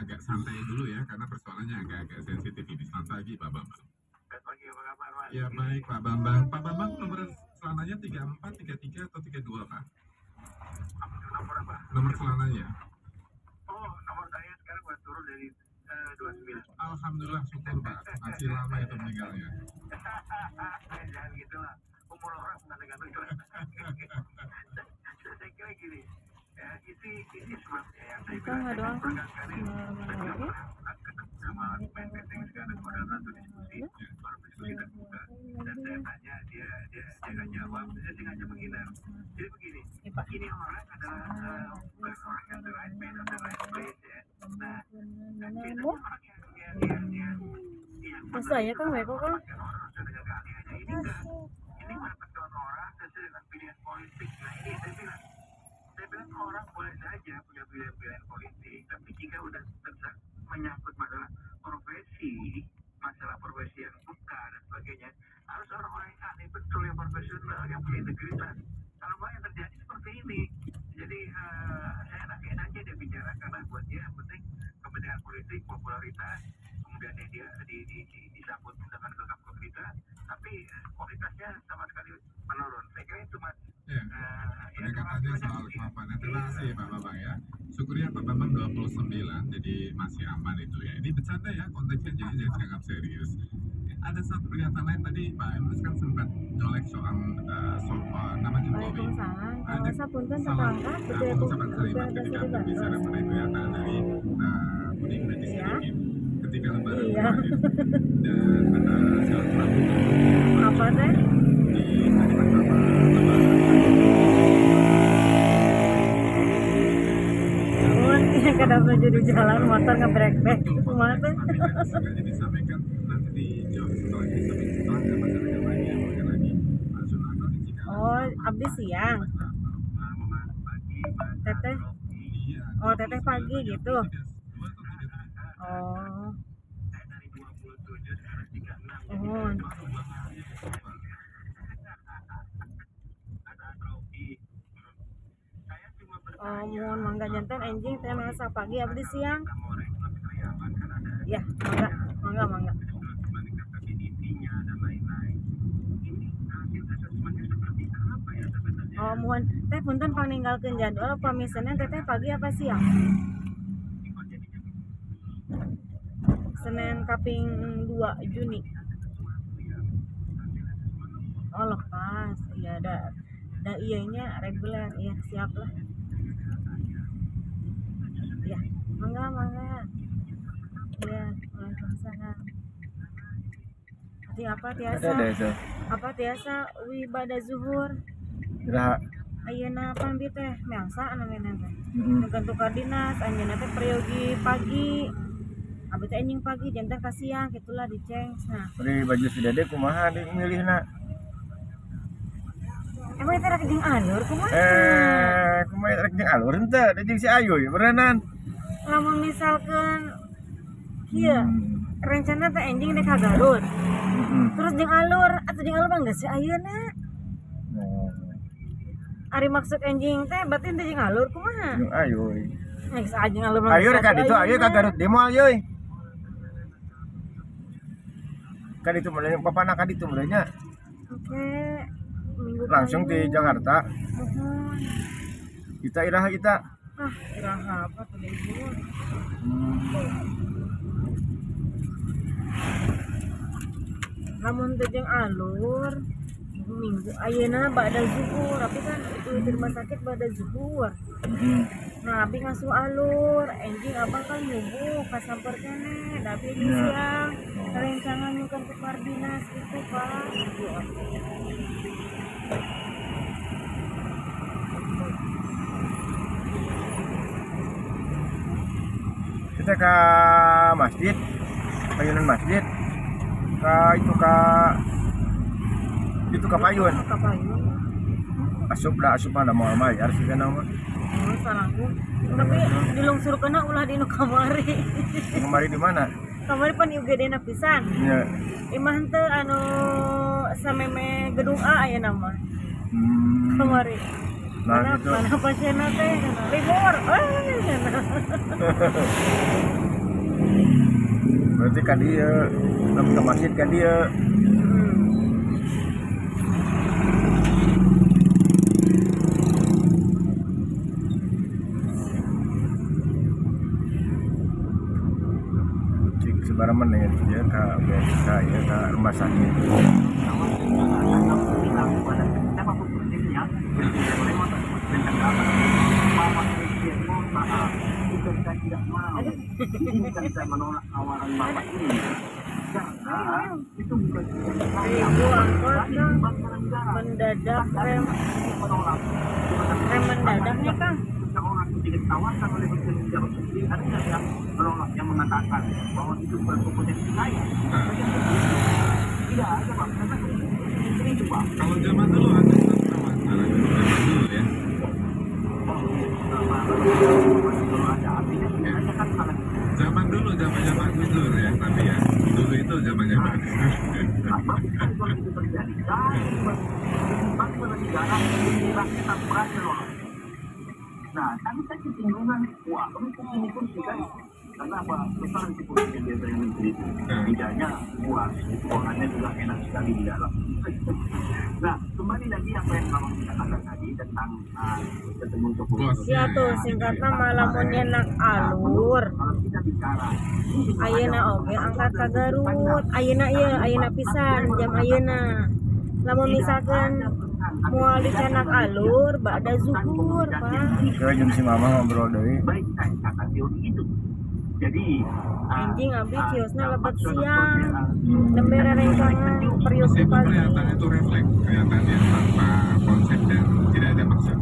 agak santai dulu ya, karena persoalannya agak-agak sensitif ini. Selamat pagi Pak Bambang. Selamat pagi, apa kabar Mas? Ya baik Pak Bambang. Pak Bambang nomor celananya 34, 33 atau 32 Pak? Nomor apa? Nomor celananya. Oh, nomor saya sekarang baru turun dari 29. Alhamdulillah, syukur Pak. Masih lama itu meninggalnya. Jangan gitu lah. Umur orang kadang-kadang saya kira gini. Ya, ini sebabnya yang saya bilang berkali-kali sama BNPT sekarang pada satu diskusi baru diskusi terbuka dan saya tanya dia nggak jawab, saya sengaja menghindar. Jadi begini, ini orang adalah bukan orang yang the right man or the right place ya. Nah, bedanya orang yang masa ya kan Weko kan orang dengan keahliannya ini mendapatkan orang sesuai dengan pilihan politik. Nah ini saya bilang orang boleh saja punya pilihan politik, tapi jika udah menyangkut masalah profesi yang buka dan sebagainya, harus orang-orang yang ahli betul, yang profesional, yang punya integritas. Kalau yang terjadi seperti ini, jadi saya enak-enak aja dia bicara karena buat dia yang penting kepentingan politik, popularitas, kemudian dia disambut dengan gegap gempita, tapi kualitasnya sama sekali menurun. Saya kira itu Mas. Pendekatannya soal kemampuan. Terima kasih Pak Bambang ya. Syukurnya Pak Bambang 29, jadi masih aman itu ya. Ini bercanda ya konteksnya, jadi jangan dianggap serius. Ada satu pernyataan lain tadi Pak Emrus kan sempat nyolek soal nama Jokowi. Waalaikumsalam. Ada Sapunten salah tetangga betul ya ucapan kalimat ketika berbicara mengenai pernyataan dari Budi Gunadi Sadikin ketika lebaran kemarin dan silaturahmi apa teh di hari pertama lebaran. kadang jadi jalan motor ngebrek-brek kumaha teh Sengaja disampaikan nanti dijawab setelah ini, tapi setelah ada masyarakat lagi yang mungkin lagi Pak Sunarno di Cikarang. oh abdi siang teteh Iya. oh teteh pagi gitu 2 atau 3. oh Saya dari 27 sekarang 36. oh Ada Robi. Saya cuma oh mohon mangga jantan anjing teh masak pagi abdi siang orang yang lebih karyawan kan ada ya mangga dibandingkan KPDP-nya dan lain-lain. Ini hasil asesmennya seperti apa ya sebenarnya? oh mohon teh punten paninggalkeun jadwal pamisenan teteh pagi apa siang Senin kaping 2 Juni oh lepas iya ada iyanya reguler iya siap lah ya mangga iya waalaikumsalam apa tiasa wibada zuhur Gerak. ayeuna pambi teh meangsa namanya teh nukeun tukar dinas anjeunna teh periogi pagi abdi teh anjing pagi jantan ka siang kitulah diceng nah Beri baju si Dede kumaha di milihna. emang itu rek jeung alur kumaha Kumaha rek jeung alur henteu, da jeung si Ayu berenan. lamun misalkan kieu rencana teh anjing dek ka Garut terus jeung alur mah geus si ayeuna ari maksud anjing teh berarti teh jeung alur kumaha Jeung Ayu. geus anjing alur mah Ayu rek ka ditu, Ayu ka Garut di moal euy. Ka ditu mulai papana ka ditu mulai nya. oke minggu Langsung di Jakarta. mohon Kita iraha kita. iraha apa tuh ibu lamun teh jeung alur minggu ayeuna ba'da zuhur tapi kan itu di rumah sakit ba'da zuhur nah abi ngasuh alur anjing abang kan nyubuh kasamper keneh tapi di siang rencangan nyukan ke Pardinas itu Pak Kita ke masjid. Payunan masjid. Itu ke payun. Kapayun Asup mana mau bayar sih kan nama. oh salahku tapi dilungsurkeunna ulah di nu kamari Kemari di mana? kamari pan UGD-na pisan Ya. imah teu anu sameme gedung A aya nama kamari Nah gitu. mana pasienna teh libur Berarti kan dia ke masjid kan dia. Sebarang mana ya dia ke BSK ya ke rumah sakit. Ibu angkot dong mendadak rem mendadak nih Kang. Orang tidak ditawarkan oleh Menteri Dalam Negeri, ada nggak yang menolak, yang mengatakan bahwa itu berkompetensi saya? Tidak ada Pak, karena itu Pak. Kalau zaman dulu ada satu masalah, zaman dulu ya. Zaman dulu, zaman Gus Dur ya, tapi ya dulu itu zaman Kalau itu terjadi, bagaimana negara rakyat berhasil loh. Nah, kami kan kecenderungan, wah, kami ini pun kan, karena apa? Besar di polisi biasanya menteri, tidaknya puas, keuangannya juga enak sekali di dalam. Nah, kembali lagi apa yang kamu katakan tadi tentang ketemu Jokowi. Ya tuh singkatnya malah mau nyenak alur. Kalau kita bicara, Ayeuna oge angkat ka Garut. Ayeuna pisan jam ayeuna. Lamun misalkan moal dicenak alur ba'da zuhur, Pak. Ke jam si mama ngobrol deui. baik saya kata teori itu. Jadi, Anjing abdi ciosna lebat siang. Nembe rerencangan periuk meskipun pagi. kelihatan itu refleks, kelihatan yang tanpa konsep dan tidak ada maksud.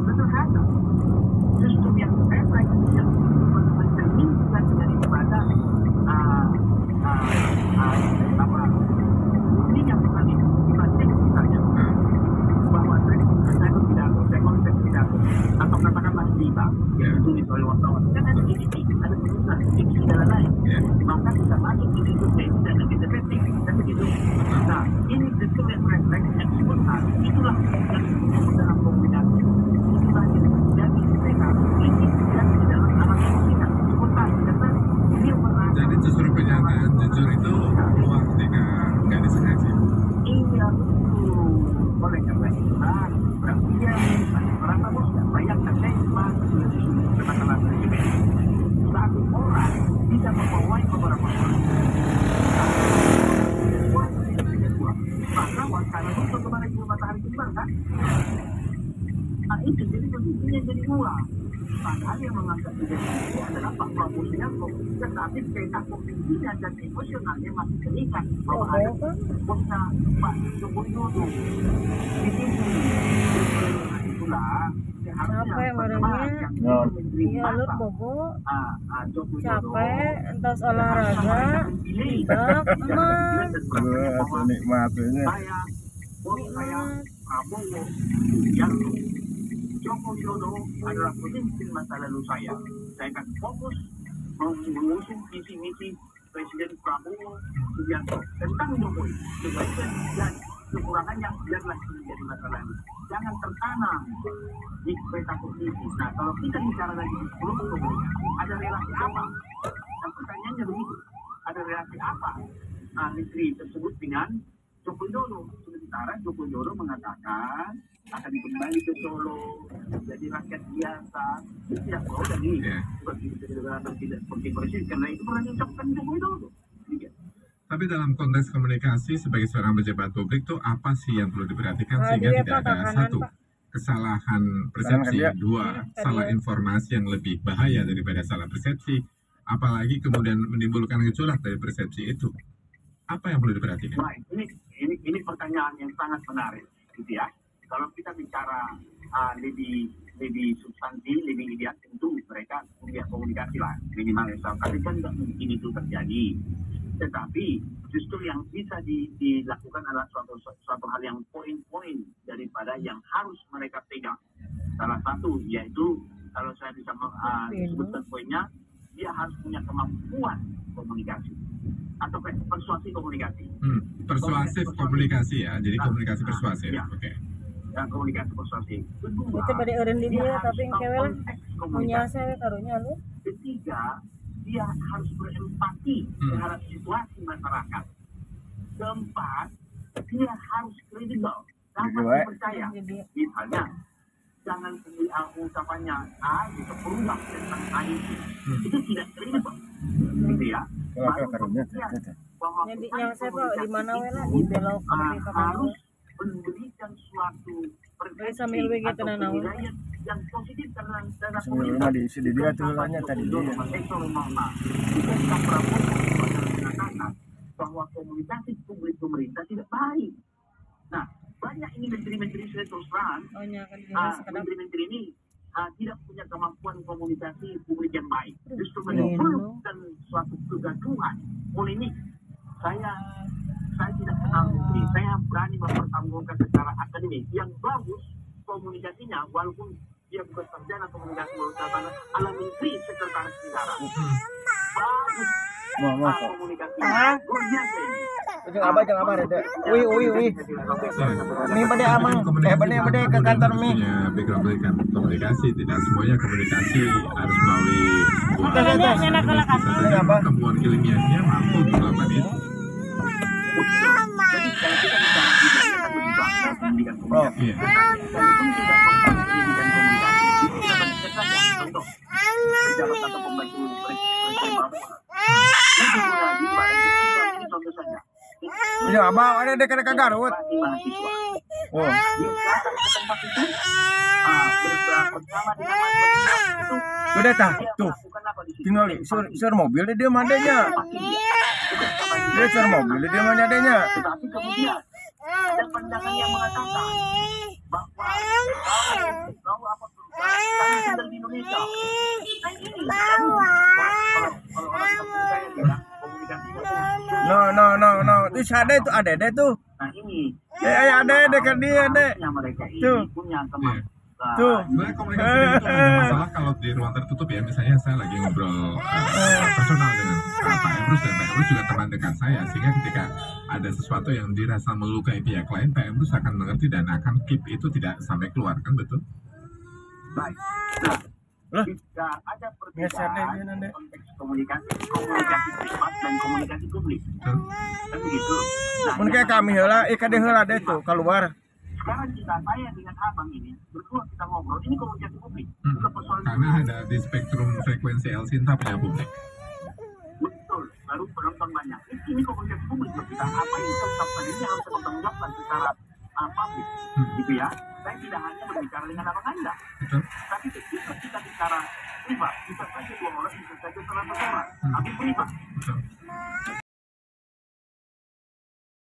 sederhana. Justru yang refleks yang mencerminkan daripada ini yang bukan dibaca misalnya bahwa saya konsep pidato atau katakanlah tiba yang ditulis oleh wartawan kan ada ada tulisan di segala lain maka kita masuk di situ dan kita setting dan begitu. Nah ini justru yang refleks yang disebutkan itulah yang dalam komunikasi itulah yang mereka ini dan di dalam alam kita sebutkan karena dia pernah Jadi justru pernyataan jujur itu keluar ketika nggak disengaja. iya betul oleh karena itulah berarti dia merasa bosnya bayangkan saya cuma katakanlah presiden satu orang bisa membawai beberapa orang maka wacana itu kemarin matahari kembar kan nah itu jadi posisinya jadi dua padahal yang mengangkat menjadi itu adalah Pak Prabowo Subianto tetapi cerita pemimpinnya dan emosionalnya masih terikat bahwa ada bosnya Pak Joko Widodo di situ itulah Capek merenya. Iya alur bobo. Capek entas olahraga. Tidak emas. Aku nikmatnya. Nikmat. Prabowo Subianto Joko Widodo adalah pemimpin masa lalu saya akan fokus mengusung visi misi Presiden Prabowo Subianto tentang Jokowi kebaikan dan kekurangannya biarlah menjadi masa lalu jangan tertanam di peta posisi. Nah kalau kita bicara lagi di 10 komunikasi ada relasi apa? Dan pertanyaannya begitu ada relasi apa negeri tersebut dengan Joko Widodo? Sementara Joko Widodo mengatakan akan kembali ke Solo jadi rakyat biasa tidak mau jadi tidak seperti presiden karena itu pernah diucapkan Joko Widodo. Tapi dalam konteks komunikasi sebagai seorang pejabat publik tuh apa sih yang perlu diperhatikan sehingga dia tidak ada kanan, satu Pak. kesalahan persepsi, Kanan, dua salah informasi yang lebih bahaya daripada salah persepsi, apalagi kemudian menimbulkan gejolak dari persepsi itu. Apa yang perlu diperhatikan? Baik, ini pertanyaan yang sangat menarik, gitu ya. Kalau kita bicara lebih substansi, lebih ideal, tentu mereka punya komunikasi lah minimal. Tapi kan tidak mungkin itu terjadi. Tetapi justru yang bisa dilakukan adalah suatu hal yang poin-poin daripada yang harus mereka pegang. Salah satu yaitu kalau saya bisa sebutkan poinnya, dia harus punya kemampuan komunikasi atau persuasi komunikasi. Persuasif komunikasi ya, jadi komunikasi persuasif. Ya. Oke. Dan komunikasi persuasif. Kedua, Itu pada eureun di dia tapi engke we lah. konteks Punya komunikasi. saya karunya lu. Ketiga, dia harus berempati terhadap situasi masyarakat. Keempat, dia harus kredibel, dapat dipercaya. Misalnya, jangan ucapannya bisa berubah tentang itu. Itu tidak kredibel, gitu ya. Jadi yang saya tahu di mana wela di belok harus memberikan suatu sambil begitu penilaian yang positif karena Sebelumnya diisi di dia tuh tadi dia. Mengatakan bahwa komunikasi publik pemerintah tidak baik. Nah, banyak ini menteri-menteri saya terus terang, menteri-menteri ini tidak punya kemampuan komunikasi publik yang baik. Justru menimbulkan suatu kegaduhan. Oleh ini, saya tidak kenal menteri. Saya berani mempertanggungjawabkan secara akademik yang bagus komunikasinya, walaupun dia bukan sarjana komunikasi ala menteri sekretaris negara. Bagus komunikasinya. Luar biasa ini. Jangan apa Reda. Wih. Ini pada amang. Pada ke kantor mi. Punya background pendidikan komunikasi, tidak semuanya komunikasi harus melalui sebuah pertemuan ilmiahnya mampu melakukan itu. Jadi kalau kita bicara pendidikan komunikasi, walaupun tidak tentang pendidikan komunikasi, kita bandingkan saja contoh pejabat atau pembantu presiden baru. Itu juga di ini contoh saja. Ya, abang ada dekat Garut. Mahasiswa. Oh. Dia datang ke tempat itu, bersama dengan mahasiswa itu. Sudah tah, Dia tuh. melakukan apa di situ? Tinggal sur mobil dia madanya. Dia sur mobil dia madanya. Tetapi kemudian ada pandangan yang mengatakan bahwa kalau apa kami tinggal di Indonesia. Nah ini kalau orang bisa percaya ya komunikasinya No. Itu ada deh tuh. Nah ini Ada dekat dia deh. mereka ini Tuh. punya teman. Tuh. Sebenarnya komunikasi itu ada masalah kalau di ruang tertutup ya. Misalnya saya lagi ngobrol personal dengan Pak Emrus, dan Pak Emrus juga teman dekat saya, sehingga ketika ada sesuatu yang dirasa melukai pihak lain, Pak Emrus akan mengerti dan akan keep itu tidak sampai keluar, kan betul? Baik. Nah, jika ada Biasa perbedaan deh, konteks komunikasi privat dan komunikasi publik, kan begitu. Nah, Mun kayak kami heula, kade heula deh tuh keluar. sekarang saya dengan abang ini berdua kita ngobrol, ini komunikasi publik. Bukan persoalan Karena ada di spektrum frekuensi El Sinta punya publik. betul, baru penonton banyak. Ini komunikasi publik loh kita. Apa yang kita ucapkan ini harus dipertanggungjawabkan secara publik, gitu ya. Saya tidak hanya berbicara dengan abang Anda, Betul? tapi ketika kita bicara privat, bisa saja dua orang, bisa saja 100 orang, tapi privat. Betul.